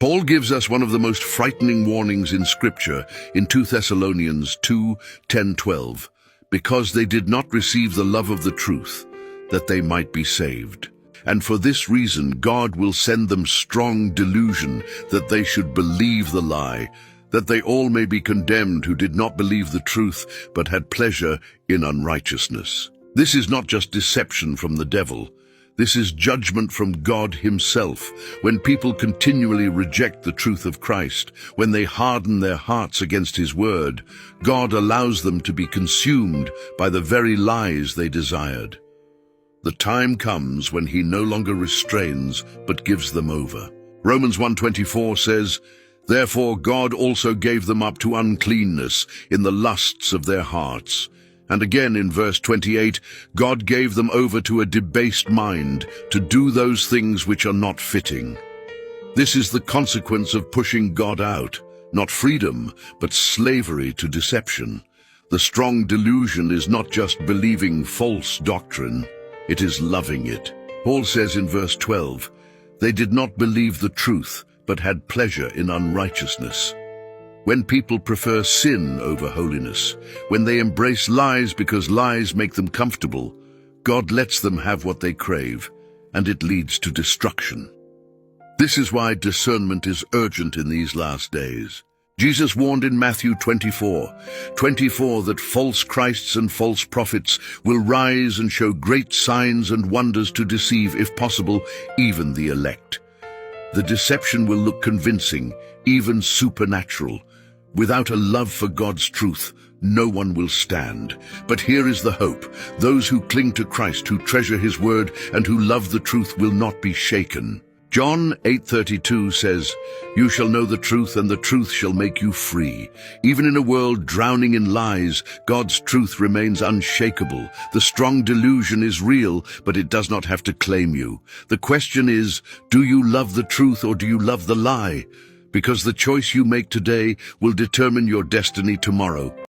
Paul gives us one of the most frightening warnings in Scripture in 2 Thessalonians 2:10-12, because they did not receive the love of the truth, that they might be saved. And for this reason God will send them strong delusion, that they should believe the lie, that they all may be condemned who did not believe the truth, but had pleasure in unrighteousness. This is not just deception from the devil. This is judgment from God himself. When people continually reject the truth of Christ, when they harden their hearts against his word, God allows them to be consumed by the very lies they desired. The time comes when he no longer restrains, but gives them over. Romans 1:24 says, "Therefore God also gave them up to uncleanness in the lusts of their hearts." And again in verse 28, God gave them over to a debased mind to do those things which are not fitting. This is the consequence of pushing God out, not freedom, but slavery to deception. The strong delusion is not just believing false doctrine, it is loving it. Paul says in verse 12, "They did not believe the truth, but had pleasure in unrighteousness." When people prefer sin over holiness, when they embrace lies because lies make them comfortable, God lets them have what they crave, and it leads to destruction. This is why discernment is urgent in these last days. Jesus warned in Matthew 24 that false Christs and false prophets will rise and show great signs and wonders to deceive, if possible, even the elect. The deception will look convincing, even supernatural. Without a love for God's truth, no one will stand. But here is the hope. Those who cling to Christ, who treasure his word, and who love the truth will not be shaken. John 8:32 says, "You shall know the truth, and the truth shall make you free." Even in a world drowning in lies, God's truth remains unshakable. The strong delusion is real, but it does not have to claim you. The question is, do you love the truth or do you love the lie? Because the choice you make today will determine your destiny tomorrow.